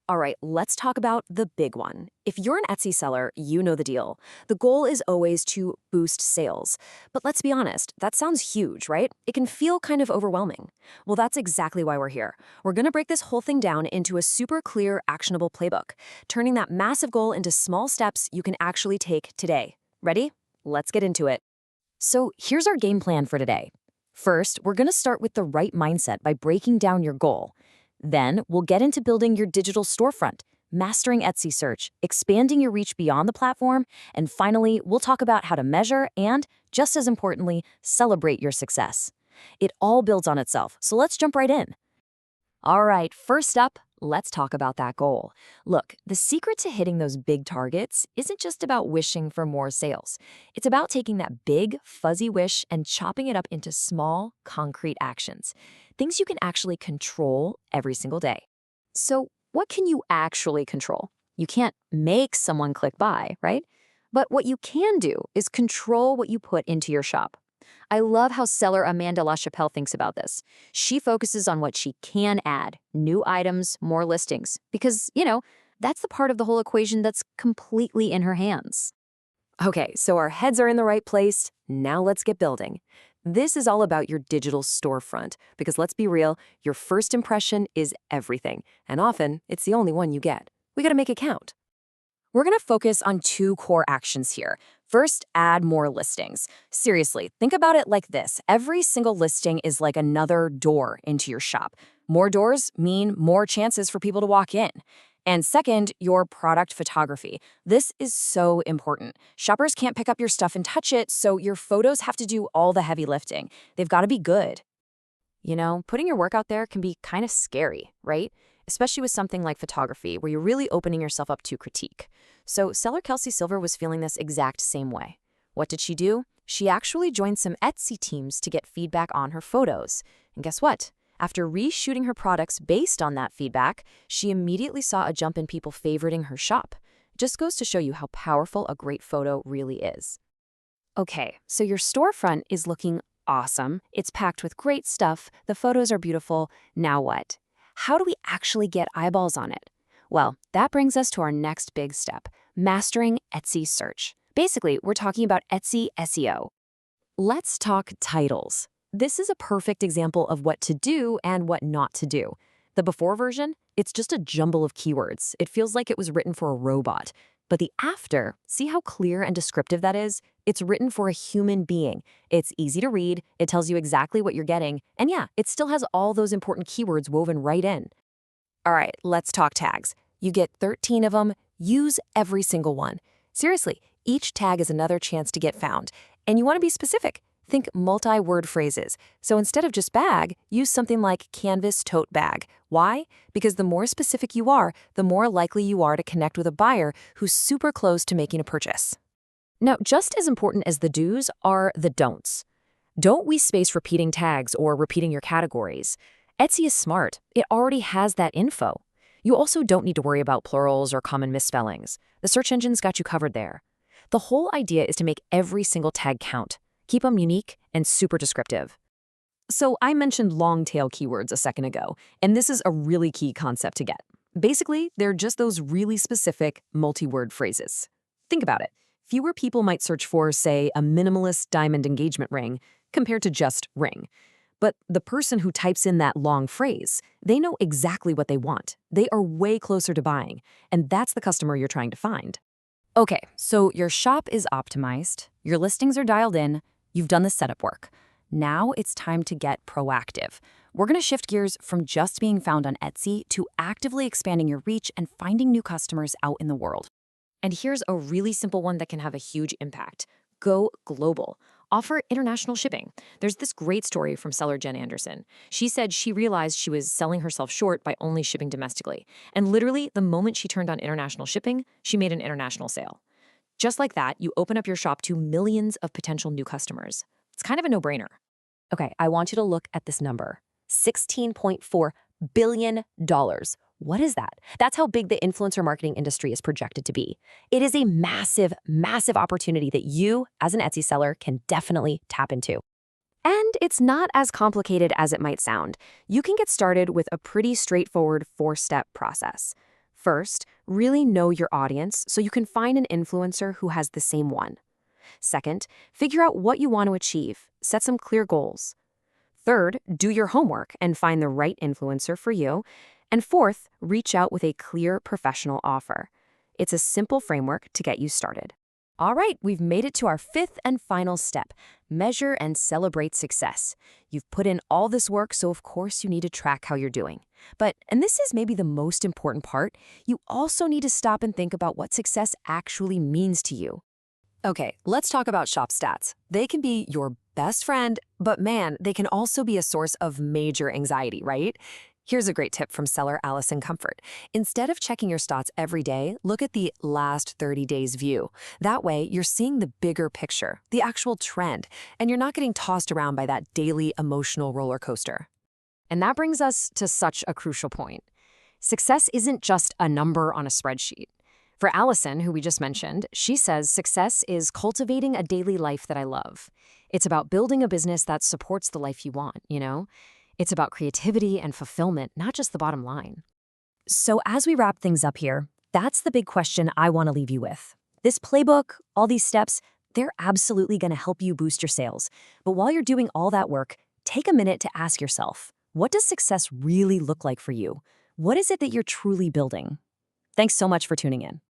All right, let's talk about the big one. If you're an Etsy seller, you know the deal. The goal is always to boost sales. But let's be honest, that sounds huge, right? It can feel kind of overwhelming. Well, that's exactly why we're here. We're going to break this whole thing down into a super clear, actionable playbook, turning that massive goal into small steps you can actually take today. Ready? Let's get into it. So here's our game plan for today. First, we're going to start with the right mindset by breaking down your goal. Then, we'll get into building your digital storefront, mastering Etsy search, expanding your reach beyond the platform, and finally, we'll talk about how to measure and, just as importantly, celebrate your success. It all builds on itself, so let's jump right in. All right, first up, let's talk about that goal. Look, the secret to hitting those big targets isn't just about wishing for more sales. It's about taking that big, fuzzy wish and chopping it up into small, concrete actions. Things you can actually control every single day. So, what can you actually control? You can't make someone click buy, right? But what you can do is control what you put into your shop. I love how seller Amanda LaChapelle thinks about this. She focuses on what she can add, new items, more listings, because, that's the part of the whole equation that's completely in her hands. Okay, so our heads are in the right place. Now let's get building. This is all about your digital storefront, because let's be real, your first impression is everything, and often it's the only one you get. We gotta make it count. We're gonna focus on two core actions here. First, add more listings. Seriously, think about it like this. Every single listing is like another door into your shop. More doors mean more chances for people to walk in. And second, your product photography. This is so important. Shoppers can't pick up your stuff and touch it, so your photos have to do all the heavy lifting. They've got to be good. Putting your work out there can be kind of scary, right? Especially with something like photography, where you're really opening yourself up to critique. So seller Kelsey Silver was feeling this exact same way. What did she do? She actually joined some Etsy teams to get feedback on her photos. And guess what? After reshooting her products based on that feedback, she immediately saw a jump in people favoriting her shop. It just goes to show you how powerful a great photo really is. Okay, so your storefront is looking awesome. It's packed with great stuff. The photos are beautiful. Now what? How do we actually get eyeballs on it? Well, that brings us to our next big step, mastering Etsy search. Basically, we're talking about Etsy SEO. Let's talk titles. This is a perfect example of what to do and what not to do. The before version, it's just a jumble of keywords. It feels like it was written for a robot. But the after, see how clear and descriptive that is? It's written for a human being. It's easy to read, it tells you exactly what you're getting, and yeah, it still has all those important keywords woven right in. All right, let's talk tags. You get 13 of them, use every single one. Seriously, each tag is another chance to get found. And you want to be specific. Think multi-word phrases. So instead of just bag, use something like canvas tote bag. Why? Because the more specific you are, the more likely you are to connect with a buyer who's super close to making a purchase. Now, just as important as the do's are the don'ts. Don't waste space repeating tags or repeating your categories. Etsy is smart. It already has that info. You also don't need to worry about plurals or common misspellings. The search engine's got you covered there. The whole idea is to make every single tag count. Keep them unique and super descriptive. So I mentioned long-tail keywords a second ago, and this is a really key concept to get. Basically, they're just those really specific multi-word phrases. Think about it. Fewer people might search for, say, a minimalist diamond engagement ring compared to just ring. But the person who types in that long phrase, they know exactly what they want. They are way closer to buying, and that's the customer you're trying to find. Okay, so your shop is optimized, your listings are dialed in, you've done the setup work. Now it's time to get proactive. We're going to shift gears from just being found on Etsy to actively expanding your reach and finding new customers out in the world. And here's a really simple one that can have a huge impact. Go global. Offer international shipping. There's this great story from seller Jen Anderson. She said she realized she was selling herself short by only shipping domestically. And literally, the moment she turned on international shipping, she made an international sale. Just like that, you open up your shop to millions of potential new customers. It's kind of a no-brainer. Okay, I want you to look at this number. $16.4 billion. What is that? That's how big the influencer marketing industry is projected to be. It is a massive, massive opportunity that you, as an Etsy seller, can definitely tap into. And it's not as complicated as it might sound. You can get started with a pretty straightforward 4-step process. First, really know your audience so you can find an influencer who has the same one. Second, figure out what you want to achieve. Set some clear goals. Third, do your homework and find the right influencer for you. And fourth, reach out with a clear professional offer. It's a simple framework to get you started. All right, we've made it to our fifth and final step. Measure and celebrate success. You've put in all this work, so of course you need to track how you're doing. But, and this is maybe the most important part, you also need to stop and think about what success actually means to you. Okay, let's talk about shop stats. They can be your best friend, but man, they can also be a source of major anxiety, right? Here's a great tip from seller Allison Comfort. Instead of checking your stats every day, look at the last 30 days view. That way, you're seeing the bigger picture, the actual trend, and you're not getting tossed around by that daily emotional roller coaster. And that brings us to such a crucial point. Success isn't just a number on a spreadsheet. For Allison, who we just mentioned, she says success is cultivating a daily life that I love. It's about building a business that supports the life you want, you know? It's about creativity and fulfillment, not just the bottom line. So as we wrap things up here, that's the big question I want to leave you with. This playbook, all these steps, they're absolutely going to help you boost your sales. But while you're doing all that work, take a minute to ask yourself, what does success really look like for you? What is it that you're truly building? Thanks so much for tuning in.